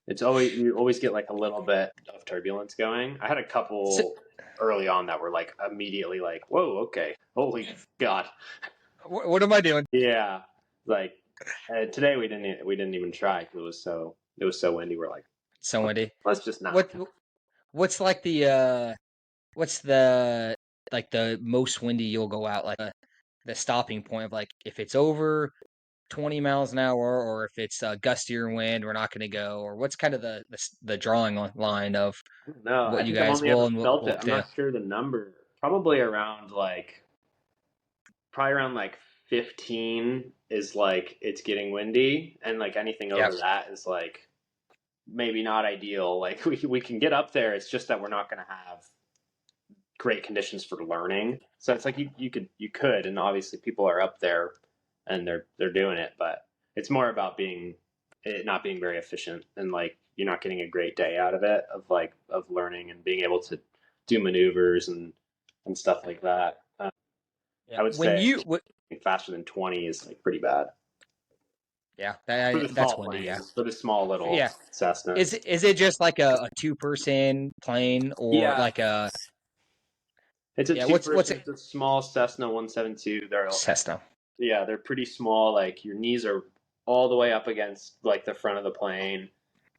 it's always you always get like a little bit of turbulence going. I had a So, couple early on that were like immediately like, whoa, okay, holy god, what am I doing? yeah. Like today we didn't even try because it was so windy. We're like, So windy. let's just not. What what's like the what's the like the most windy you'll go out like the stopping point of like if it's over 20 miles an hour or if it's a gustier wind we're not going to go or what's kind of the drawing line of No, what I you think I've guys only will ever and felt it. won't I'm do. not sure the number. Probably around like 15 is like it's getting windy, and like anything Yeah. over that is like maybe not ideal. Like we can get up there. It's just that we're not going to have great conditions for learning. So it's like you could, and obviously people are up there and they're doing it, but it's more about it not being very efficient, and like you're not getting a great day out of it of learning and being able to do maneuvers and stuff like that. Yeah. I would When say you faster than 20 is like pretty bad yeah, for the that's small windy, yeah. planes, for the small little Yeah. Cessnas. Is it just like a two-person plane or Yeah, like a it's a yeah, two what's person. it It's a small Cessna 172. Cessna. Yeah, they're pretty small. Like your knees are all the way up against like the front of the plane,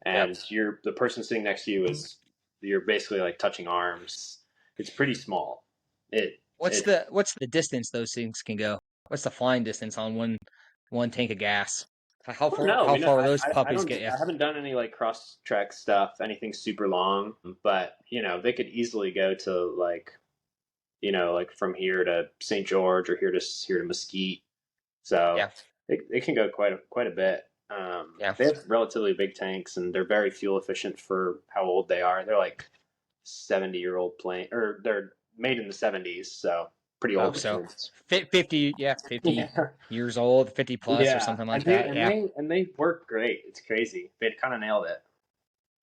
Yep. and the person sitting next to you is you're basically like touching arms. It's pretty small. It it What's the distance those things can go? What's the flying distance on one tank of gas? I don't know. I How mean, far those I puppies don't get you? I haven't done any like cross track stuff, anything super long, but they could easily go to like from here to St. George or here to Mesquite. So Yeah. it can go quite a bit. Yeah. They have relatively big tanks, and they're very fuel efficient for how old they are. They're like 70-year-old plane, or they're made in the 70s, so pretty Oh, old so planes. 50, yeah, 50 Yeah, years old, 50 plus or yeah, something and like they that. and Yeah. they and they work great. It's crazy. They kind of nailed it.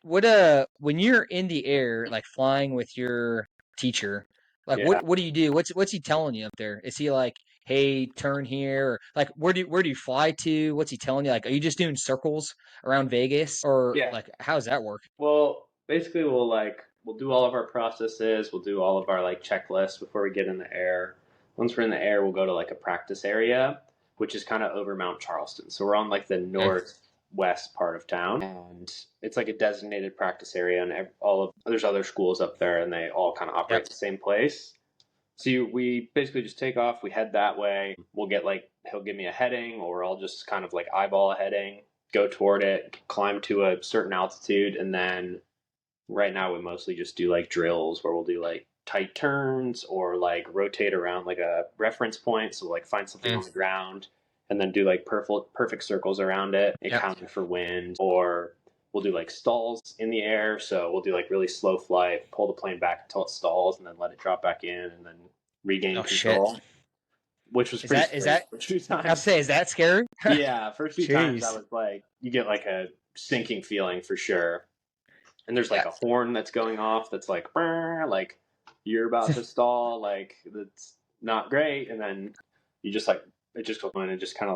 What when you're in the air like flying with your teacher, like Yeah, what do you do? What's he telling you up there? Is he like, "Hey, turn here," or like where do you fly to? What's he telling you? Like are you just doing circles around Vegas or yeah. like how does that work? Well, basically, we'll do all of our processes. We'll do all of our like checklists before we get in the air. Once we're in the air, we'll go to like a practice area, which is kind of over Mount Charleston. So we're on like the Mm, northwest part of town, and it's like a designated practice area. And all of there's other schools up there, and they all kind of yep. operate the same place. So we basically just take off. We head that way. We'll get like he'll give me a heading, or I'll just kind of like eyeball a heading, go toward it, climb to a certain altitude, and then right now we mostly just do like drills where we'll do like tight turns or like rotate around like a reference point. So like find something Mm, on the ground and then do like perfect circles around it, yep. accounting for wind. Or we'll do like stalls in the air. So we'll do like really slow flight, pull the plane back until it stalls, and then let it drop back in, and then regain Oh shit. control. Which was pretty Is scary that the first few I'll times. say is that scary? Yeah, first few times I Jeez. was like, you get like a sinking feeling for sure, and there's like Yeah. a horn that's going off that's like "Brr," like you're about to stall, like that's not great, and then you just like it just goes on and just kind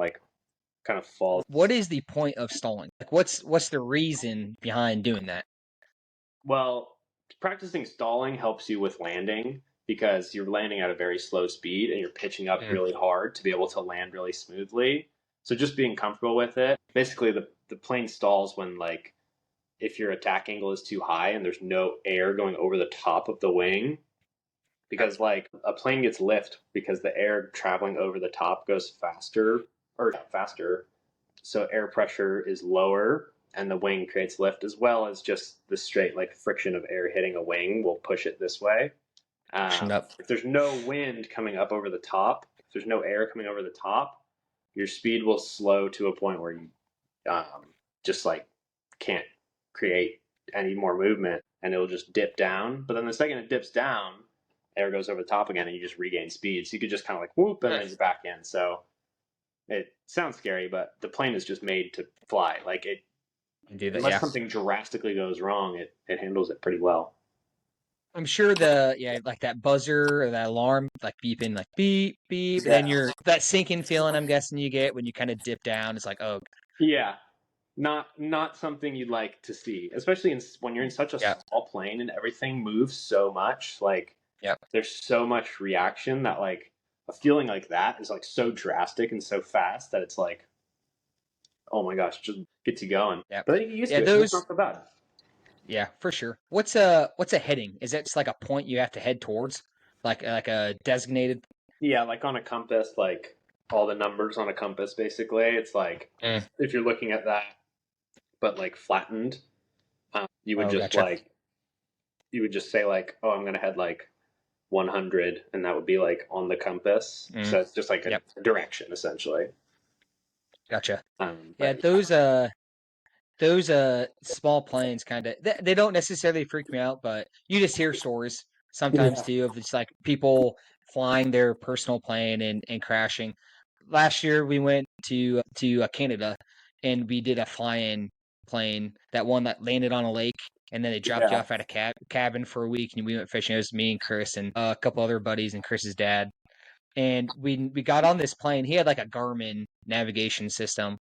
of falls. What is the point of stalling? Like what's the reason behind doing that? Well, practicing stalling helps you with landing because you're landing at a very slow speed and you're pitching up Mm, really hard to be able to land really smoothly. So just being comfortable with it. Basically the plane stalls when like if your attack angle is too high and there's no air going over the top of the wing, because like a plane gets lift because the air traveling over the top goes faster, so air pressure is lower and the wing creates lift, as well as just the straight like friction of air hitting a wing will push it this way. Up. If there's no wind coming up over the top, if there's no air coming over the top, your speed will slow to a point where you just like can't create any more movement, and it'll just dip down. But then the second it dips down, air goes over the top again, and you just regain speed. So you could just kind of like whoop, and then you're back in. So it sounds scary, but the plane is just made to fly. Like it, unless something drastically goes wrong, it handles it pretty well. I'm sure like that buzzer or that alarm, like beeping, like beep, beep. Yeah. And then that sinking feeling I'm guessing you get when you kind of dip down. It's like, oh. Yeah. Not something you'd like to see, especially when you're in such a small plane and everything moves so much. Like, there's so much reaction that like a feeling like that is like so drastic and so fast that it's like, oh my gosh, just gets you going. Yeah. But then you get used to it. It's not so bad. Yeah, for sure. What's a heading? Is that just like a point you have to head towards, like a designated? Yeah, like on a compass, like all the numbers on a compass. Basically, it's like if you're looking at that, but like flattened, you would you would just say like, oh, I'm gonna head like 100, and that would be like on the compass. So it's just like a direction essentially. Gotcha. Yeah, those small planes kind of they don't necessarily freak me out, but you just hear stories sometimes too of just like people flying their personal plane and crashing. Last year we went to Canada, and we did a fly-in plane, that one that landed on a lake, and then they dropped you off at a cabin for a week, and we went fishing. It was me and Chris and a couple other buddies and Chris's dad, and we got on this plane. He had like a Garmin navigation system,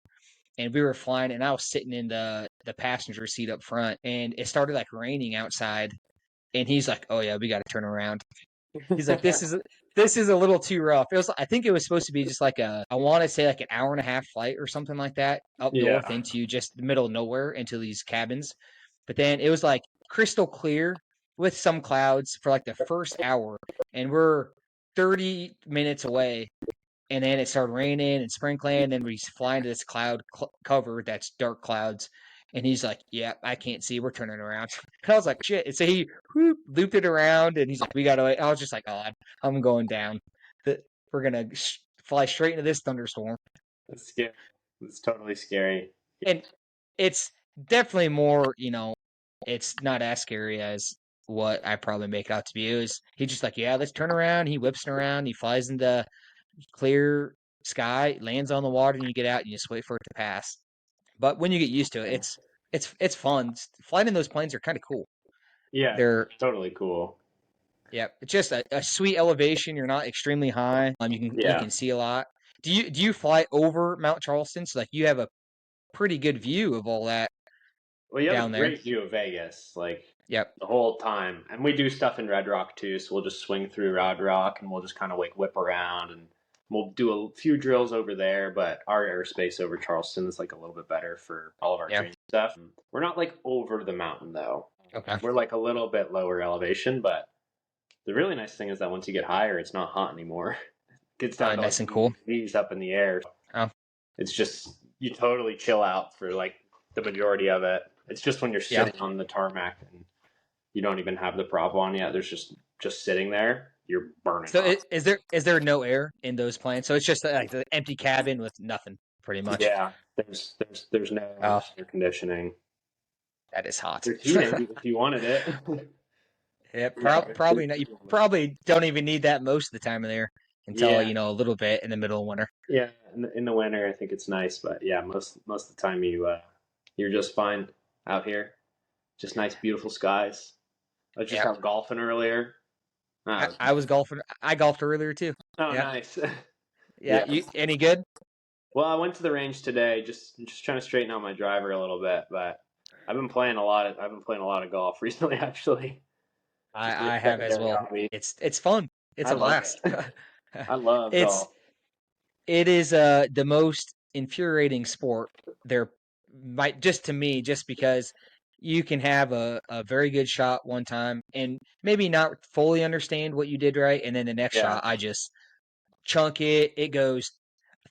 and we were flying, and I was sitting in the passenger seat up front, and it started like raining outside, and he's like, "Oh yeah, we got to turn around." He's like, "This is a little too rough." I think it was supposed to be just like I want to say like an hour and a half flight or something like that up north into just the middle of nowhere into these cabins, but then it was like crystal clear with some clouds for like the first hour, and we're 30 minutes away, and then it started raining and sprinkling, and then we fly into this cloud cover that's dark clouds, and he's like, "Yeah, I can't see. We're turning around." And I was like, "Shit!" And so he looped it around, and he's like, "We gotta wait." I was just like, "Oh, I'm going down. We're gonna fly straight into this thunderstorm." That's scary. It's totally scary. And it's definitely more, it's not as scary as what I probably make it out to be. He's just like, "Yeah, let's turn around." He whips it around. He flies into clear sky, lands on the water, and you get out and you just wait for it to pass. But when you get used to it, it's fun. Flying in those planes are kind of cool. Yeah, they're totally cool. Yeah, it's just a sweet elevation. You're not extremely high. You can see a lot. Do you fly over Mount Charleston? So like you have a pretty good view of all that. Well, you have down a there. great view of Vegas, like the whole time. And we do stuff in Red Rock too, so we'll just swing through Red Rock and we'll just kind of like whip around, and we'll do a few drills over there. But our airspace over Charleston is like a little bit better for all of our training stuff. We're not like over the mountain though. Okay. We're like a little bit lower elevation, but the really nice thing is that once you get higher, it's not hot anymore. It gets down to nice and cool. Knees up in the air. Oh. It's just you totally chill out for like the majority of it. It's just when you're sitting on the tarmac and you don't even have the prop on yet. There's just sitting there. You're burning. So is there no air in those planes? So it's just like the empty cabin with nothing, pretty much. Yeah, there's no air conditioning. That is hot. There's heating if you wanted it. Yeah, probably not. You probably don't even need that most of the time of the year until a little bit in the middle of winter. Yeah, in the winter I think it's nice, but yeah, most of the time you're just fine out here. Just nice, beautiful skies. I was just out golfing earlier. I was golfing. I golfed earlier too. Oh, nice. Yeah. You any good? Well, I went to the range today, just trying to straighten out my driver a little bit, but I've been playing a lot of golf recently, actually. I have as well. It's fun. It's a blast. I love golf. It is the most infuriating sport there might, just to me, just because you can have a very good shot one time and maybe not fully understand what you did right, and then the next Yeah. shot I just chunk it. It goes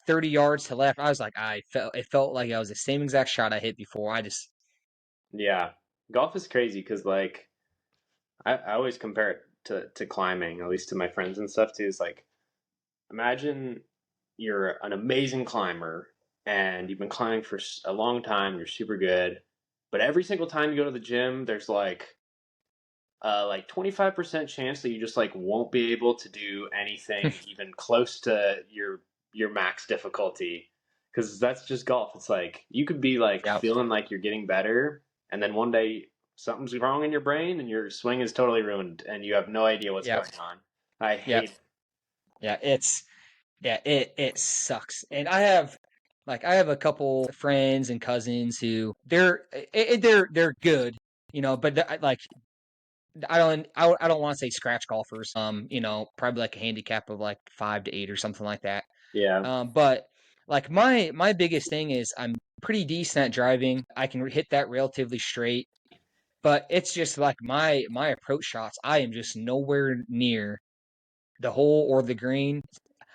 30 yards to left. I was like, it felt like I was the same exact shot I hit before. I just Yeah. Golf is crazy because like I always compare it to climbing, at least to my friends and stuff too. Is like imagine you're an amazing climber and you've been climbing for a long time, you're super good, but every single time you go to the gym, there's like 25% chance that you just like won't be able to do anything even close to your max difficulty because that's just golf. It's like you could be like yeah, feeling like you're getting better and then one day something's wrong in your brain and your swing is totally ruined and you have no idea what's yeah, going on. I yeah, hate yeah. It sucks. And I have a couple friends and cousins who they're good, but like I don't want to say scratch golfers. Probably like a handicap of like 5 to 8 or something like that. yeah. But like my biggest thing is I'm pretty decent at driving. I can hit that relatively straight, but it's just like my approach shots. I am just nowhere near the hole or the green.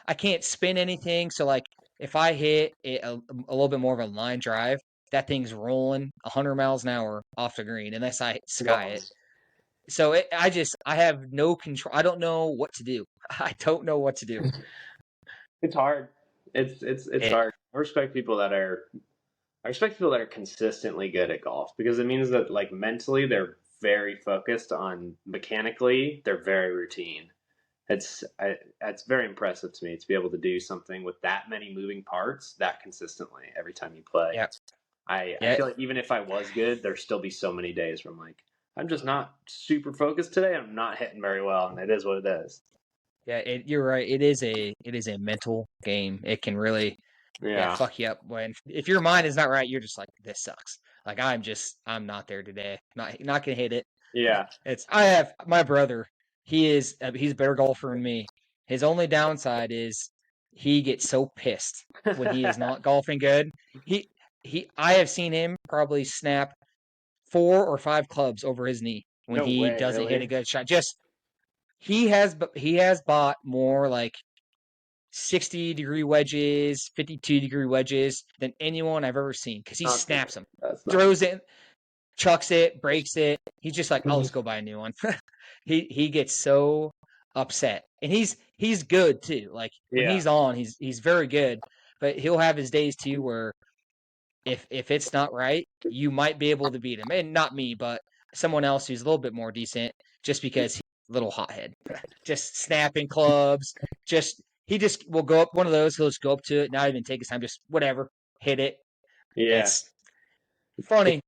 I can't spin anything. So like if I hit it a little bit more of a line drive, that thing's rolling 100 miles an hour off the green unless I sky it. Golf. So I have no control. I don't know what to do. I don't know what to do. It's hard. It's It hard. I respect people that are consistently good at golf because it means that like mentally they're very focused on mechanically they're very routine. It's very impressive to me to be able to do something with that many moving parts that consistently every time you play. yeah I yeah feel like even if I was good, there'd still be so many days where I'm like, I'm just not super focused today. I'm not hitting very well, and it is what it is. yeah. You're right. It is a mental game. It can really Yeah, fuck you up when if your mind is not right. You're just like this sucks. Like I'm not there today. Not gonna hit it. yeah. It's I have my brother. He's a better golfer than me. His only downside is he gets so pissed when he is not golfing good. He I have seen him probably snap 4 or 5 clubs over his knee when No he way, doesn't hit a really? good shot. Just he has bought more like 60-degree wedges, 52-degree wedges than anyone I've ever seen because he Not snaps them, that's not. throws it, chucks it, breaks it. He's just like, I'll just go buy a new one. He gets so upset, and he's good too. Like when Yeah, he's on, he's very good. But he'll have his days too where if it's not right, you might be able to beat him, and not me, but someone else who's a little bit more decent, just because he's a little hothead, just snapping clubs. He just will go up one of those. He'll just go up to it, not even take his time, just whatever, hit it. yeah. It's funny.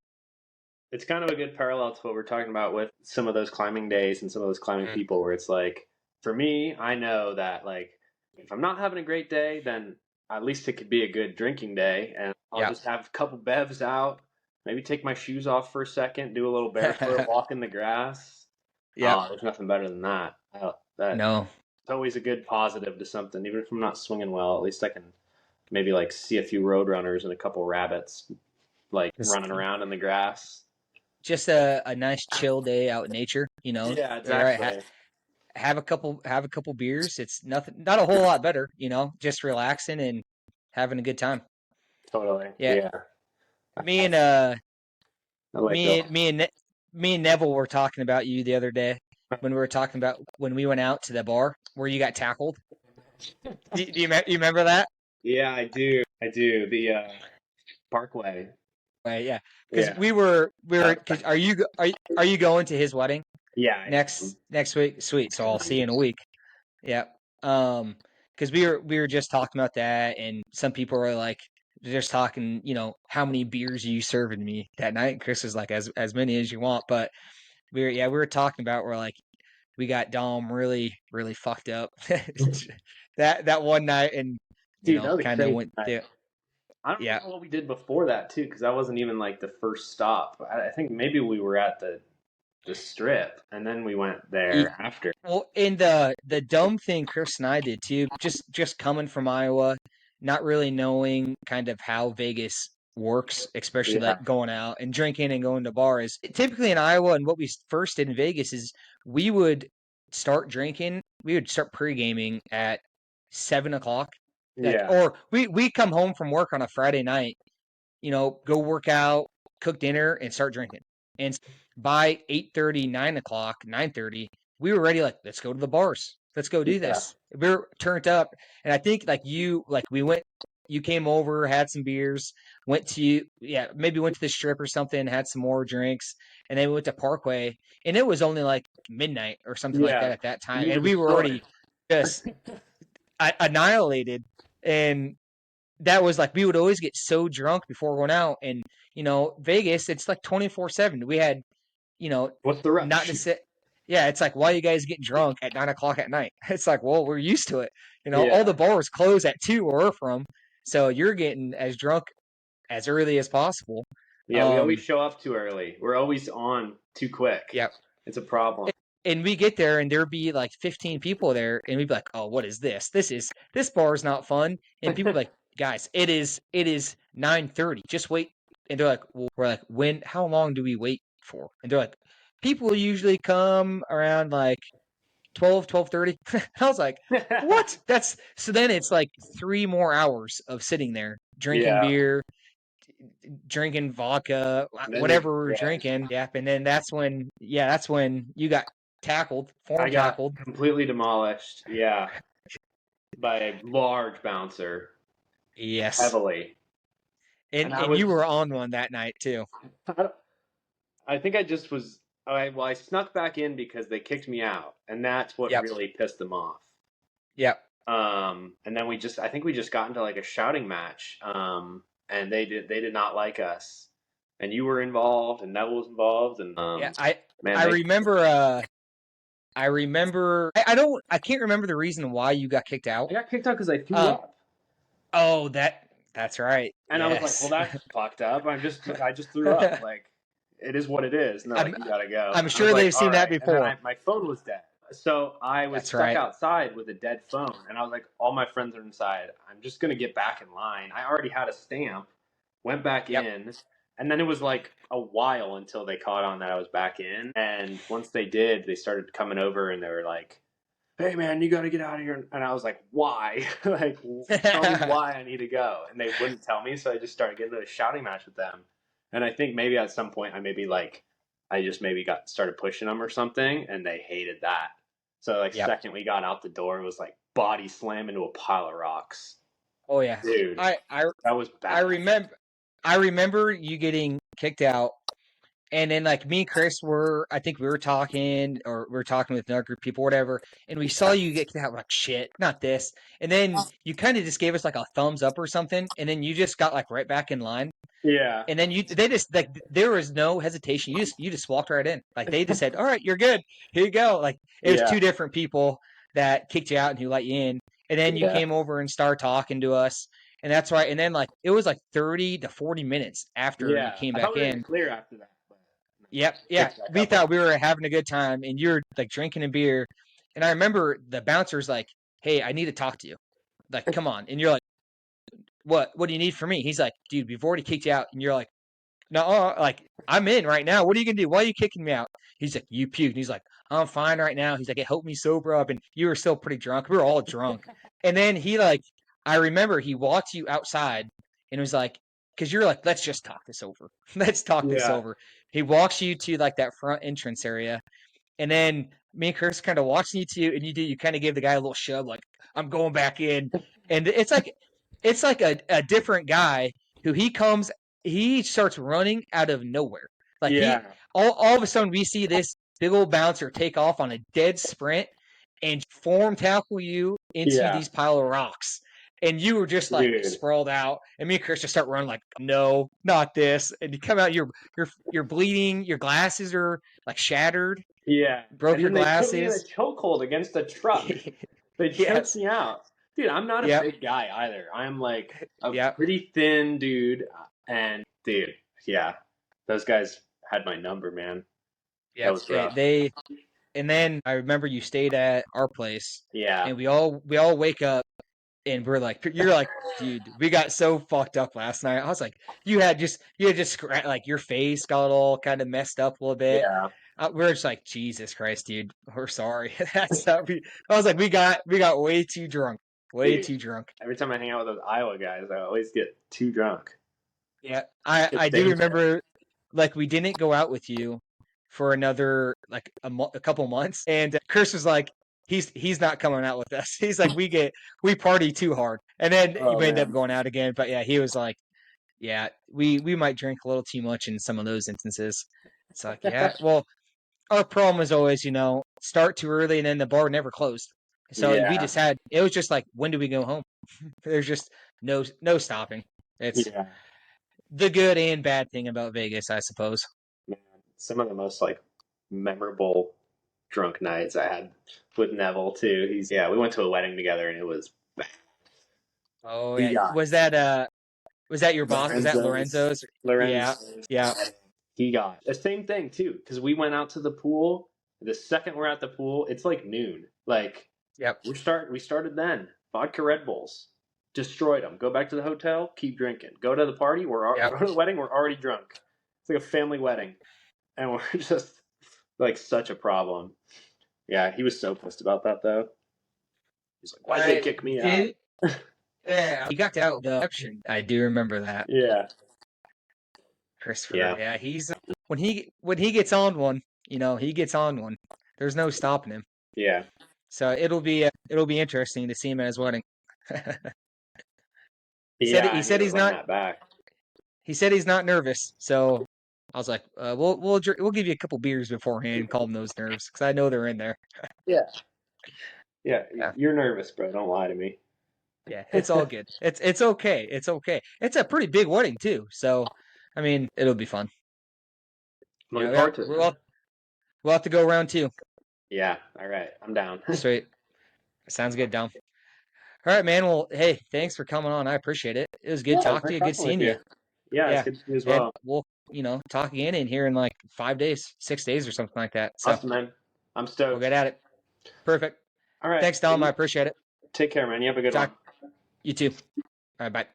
It's kind of a good parallel to what we're talking about with some of those climbing days and some of those climbing Mm, people, where it's like, for me, I know that like if I'm not having a great day, then at least it could be a good drinking day, and I'll yeah. just have a couple bevs out, maybe take my shoes off for a second, do a little barefoot walk in the grass. Yep. There's nothing better than that. That's No. always a good positive to something, even if I'm not swinging well. At least I can maybe like see a few roadrunners and a couple rabbits like Just running around in the grass. just a nice chill day out in nature, Yeah, You're right. exactly. Have a couple beers. It's nothing not a whole lot better, just relaxing and having a good time. Totally. Yeah. Yeah. Me I, and I like go. me and Neville were talking about you the other day when we were talking about when we went out to the bar where you got tackled. You remember that? Yeah, I do. I do. The Parkway. Right, yeah. Because Yeah. because are you going to his wedding Yeah, I am. next week? Sweet. So I'll see you in a week. Yeah. Because we were just talking about that, and some people were like, just talking, how many beers are you serving me that night? And Chris was like, as many as you want. But we were talking about we're like, we got Dom really really fucked up that one night, and Dude, that was a kind of crazy went night. there. I don't Yeah. remember what we did before that too, because that wasn't even like the first stop. I think maybe we were at the strip, and then we went there after. Well, and the dumb thing Chris and I did too, just coming from Iowa, not really knowing kind of how Vegas works, especially like going out and drinking and going to bars. Typically in Iowa, and what we first did in Vegas is we would start drinking. We would start pre-gaming at 7 o'clock. Like, Yeah. or we come home from work on a Friday night, go work out, cook dinner, and start drinking. And by 8:30, 9 o'clock, 9:30, we were ready. Like, let's go to the bars. Let's go do this. We were turned up, and I think we went. You came over, had some beers, maybe went to the strip or something, had some more drinks, and then we went to Parkway, and it was only like midnight or something like that at that time, You and were we were already destroyed. just annihilated. And that was like we would always get so drunk before going out, and Vegas, it's like 24/7. We had, What's the not rush? to say, yeah, it's like, why you guys get drunk at 9 o'clock at night? It's like, well, we're used to it. All Yeah. the bars close at 2 where we're from, so you're getting as drunk as early as possible. Yeah, we always show up too early. We're always on too quick. Yeah. It's a problem. And we get there and there'd be like 15 people there, and we'd be like, oh, what is this? This bar is not fun. And people be like, guys, it is 9:30. Just wait. And they're like, well, we're like, how long do we wait for? And they're like, people usually come around like 12:30. I was like, what? So then it's like 3 more hours of sitting there drinking Yeah. beer, drinking vodka, whatever we're drinking. Yep. And then that's when you got tackled, I got tackled. completely demolished. Yeah. By a large bouncer. Yes. Heavily. And you were on one that night too. I think I just was. I snuck back in because they kicked me out, and that's what really pissed them off. Yep. And then I think we just got into like a shouting match. And they did not like us. And you were involved, and Neville was involved, and I remember. I can't remember the reason why you got kicked out. I got kicked out because I threw up. Oh, that's right. And I was like, well, that's fucked up. I just threw up. Like, it is what it is. And they're like, you gotta go. I'm sure they've seen that before. And my phone was dead. So I was stuck outside with a dead phone. And I was like, all my friends are inside. I'm just going to get back in line. I already had a stamp, went back in. And then it was like a while until they caught on that I was back in. And once they did, they started coming over and they were like, hey, man, you got to get out of here. And I was like, why? Like, tell me why I need to go. And they wouldn't tell me. So I just started getting into a shouting match with them. And I think maybe at some point I just started pushing them or something, and they hated that. So second we got out the door, it was like body slam into a pile of rocks. Oh yeah, dude, that was bad. I remember you getting kicked out, and then like me and Chris I think we were talking with another group of people, whatever, and we saw you get kicked out. Like, shit, not this. And then you kind of just gave us like a thumbs up or something, and then you just got like right back in line. Yeah. And then they just like there was no hesitation. You just walked right in. Like they just said, "All right, you're good. Here you go." Like it was two different people that kicked you out and who let you in. And then you came over and started talking to us. And that's right. And then like it was like 30 to 40 minutes after you came back in. Clear after that. Yep. Yeah. We thought we were having a good time, and you're like drinking a beer. And I remember the bouncer's like, "Hey, I need to talk to you. Like, come on." And you're like, what do you need from me? He's like, dude, we've already kicked you out. And you're like, no, like, I'm in right now. What are you going to do? Why are you kicking me out? He's like, you puked. And he's like, I'm fine right now. He's like, it helped me sober up. And you were still pretty drunk. We were all drunk. And then I remember he walked you outside and was like, because you're like, let's just talk this over. Let's talk this over. He walks you to like that front entrance area. And then me and Chris kind of watching you two, and you kind of give the guy a little shove, like, I'm going back in. And it's like a different guy who he starts running out of nowhere. Like all of a sudden we see this big old bouncer take off on a dead sprint and form tackle you into these pile of rocks. And you were just like sprawled out, and me and Chris just start running like, no, not this. And you come out, you're bleeding, your glasses are like shattered. Yeah, broke your glasses. They put me in a chokehold against a truck. They choked me out. Dude, I'm not a big guy either. I'm like a pretty thin dude. And dude, those guys had my number, man. Yeah, that was rough. And then I remember you stayed at our place. Yeah. And we all wake up, and we're like, you're like, dude, we got so fucked up last night. I was like, you had just like your face got all kind of messed up a little bit. Yeah. We're just like, Jesus Christ, dude, we're sorry. That's how I was like, we got way too drunk, way Dude, too drunk. every time I hang out with those Iowa guys, I always get too drunk. Yeah, It's I do dangerous. remember, like, we didn't go out with you for another like a couple months, and Chris was like, he's not coming out with us. He's like, we party too hard, and then Oh we end up man. going out again. But yeah, he was like, yeah, we might drink a little too much in some of those instances. It's like, yeah, well, our problem is always, start too early and then the bar never closed. So we Yeah. just had it was just like, when do we go home? There's just no stopping. It's Yeah. the good and bad thing about Vegas, I suppose. Man, some of the most like memorable drunk nights I had with Neville too. We went to a wedding together and it was bad. Oh He yeah, got was that your boss? Was that Lorenzo's Lorenzo's? Yeah, Lorenzo's yeah, he got the same thing too because we went out to the pool. The second we're at the pool, it's like noon. Like yep, we started then. Vodka Red Bulls, destroyed them. Go back to the hotel, keep drinking. Go to the party. yep. Go to the wedding. We're already drunk. It's like a family wedding, and we're just like such a problem. Yeah, he was so pissed about that though. He's like, "Why'd they kick me out?" Yeah, he got out the option. I do remember that. Yeah, Christopher, yeah, yeah, he's when he gets on one, he gets on one. There's no stopping him. yeah. So it'll be interesting to see him at his wedding. Yeah, He I need said to he's run not that back. nervous. So I was like, we'll give you a couple beers beforehand and calm those nerves because I know they're in there. Yeah, yeah. Yeah, You're nervous, bro. Don't lie to me. yeah, it's all good. It's okay. It's okay. It's a pretty big wedding too. So I mean, it'll be fun. I'm Yeah, looking yeah. forward to it, man. We'll have to go round two. Yeah. All right. I'm down. Sweet. Sounds good, Dom. All right, man. Well, hey, thanks for coming on. I appreciate it. It was good Yeah, it was talking to nice you. Good talking with seeing you. you. Yeah, it's Yeah. good to see you as And well. we'll, talk again in here in like 5 days, 6 days or something like that. So Awesome, man. I'm we'll stoked. get at it. Perfect. All right. Thanks, Dom. I appreciate it. Take care, man. You have a good one. Talk you too. All right, bye.